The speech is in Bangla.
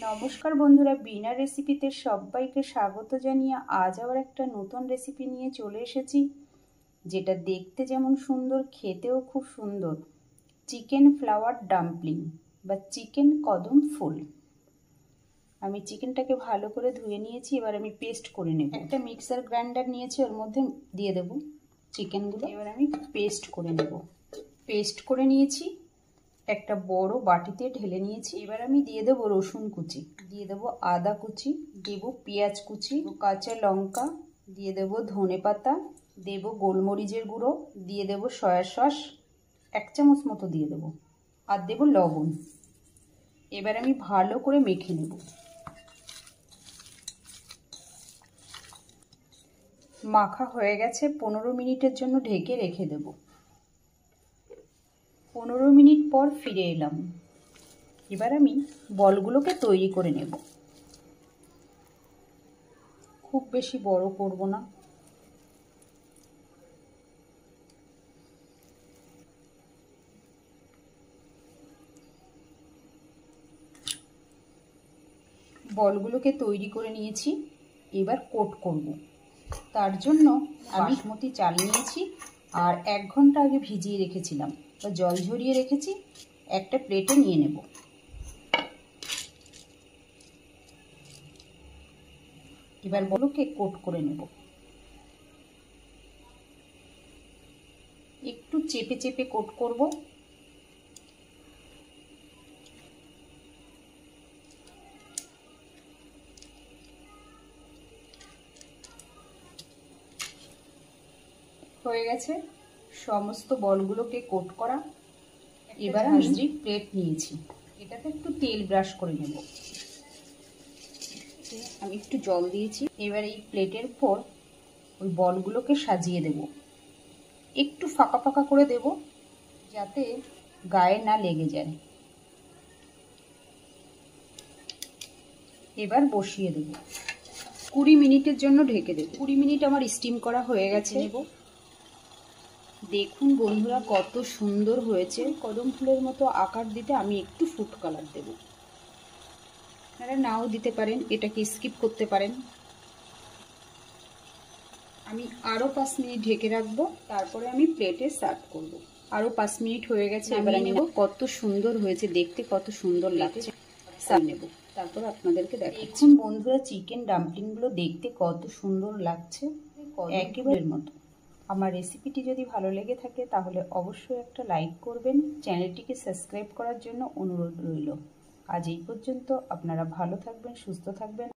নমস্কার বন্ধুরা, বিনা রেসিপিতে সবাইকে স্বাগত জানিয়ে আজ আবার একটা নতুন রেসিপি নিয়ে চলে এসেছি, যেটা দেখতে যেমন সুন্দর খেতেও খুব সুন্দর। চিকেন ফ্লাওয়ার ডাম্পলিং বা চিকেন কদম ফুল। আমি চিকেনটাকে ভালো করে ধুয়ে নিয়েছি, এবার আমি পেস্ট করে নেব। একটা মিক্সার গ্রাইন্ডার নিয়েছি, ওর মধ্যে দিয়ে দেব চিকেনগুলো। এবার আমি পেস্ট করে নেব। পেস্ট করে নিয়েছি, একটা বড় বাটিতে ঢেলে নিয়েছি। এবার আমি দিয়ে দেবো রসুন কুচি, দিয়ে দেবো আদা কুচি, দেব পেঁয়াজ কুচি, কাঁচা লঙ্কা, দিয়ে দেবো ধনে পাতা, দেব গোলমরিচের গুঁড়ো, দিয়ে দেবো সয়া সস 1 চামচ মতো দিয়ে দেবো, আর দেব লবণ। এবার আমি ভালো করে মেখে নেব। মাখা হয়ে গেছে, 15 মিনিটের জন্য ঢেকে রেখে দেব। 15 মিনিট পর ফিরে এলাম। এবার আমি বলগুলোকে তৈরি করে নেব। খুব বেশি বড় করব না। বলগুলোকে তৈরি করে নিয়েছি, এবার কোট করব। তার জন্য আমি বাসমতি চাল নিয়েছি, আর 1 ঘন্টা আগে ভিজিয়ে রেখেছিলাম বা জল ঝরিয়ে রেখেছি। একটা প্লেটে নিয়ে নেব। এবার বলকে কোট করে নেব। একটু চেপে চেপে কোট করব। হয়ে গেছে সমস্ত বলগুলোকে কোট করা। এবার আমি প্লেট নিয়েছি, এটাতে একটু তেল ব্রাশ করে নেব। আমি একটু জল দিয়েছি। এবার এই প্লেটের উপর ওই বলগুলোকে সাজিয়ে দেব। একটু ফাঁকা ফাঁকা করে দেব, যাতে গায়ে না লেগে যায়। এবার বসিয়ে দেব। 20 মিনিটের জন্য ঢেকে দেব। 20 মিনিট আমার স্টিম করা হয়ে গেছে। নেব। দেখুন বন্ধুরা, কত সুন্দর হয়েছে। কদম ফুলের মতো আকার দিতে আমি একটু ফুড কালার দেব। আপনারা নাও দিতে পারেন, এটাকে স্কিপ করতে পারেন। আমি আরও 5 মিনিট ঢেকে রাখবো, তারপরে আমি প্লেটে সার্ভ করব। আরও 5 মিনিট হয়ে গেছে। এবার আমি নেব। কত সুন্দর হয়েছে দেখতে, কত সুন্দর লাগছে। সার্ভ নেব, তারপর আপনাদেরকে দেখাচ্ছি। দেখুন বন্ধুরা, চিকেন ডাম্পলিংগুলো দেখতে কত সুন্দর লাগছে, একেবারে মতো। আমার রেসিপিটি যদি ভালো লেগে থাকে তাহলে অবশ্যই একটা লাইক করবেন। চ্যানেলটিকে সাবস্ক্রাইব করার জন্য অনুরোধ রইল। আজ এই পর্যন্ত। আপনারা ভালো থাকবেন, সুস্থ থাকবেন।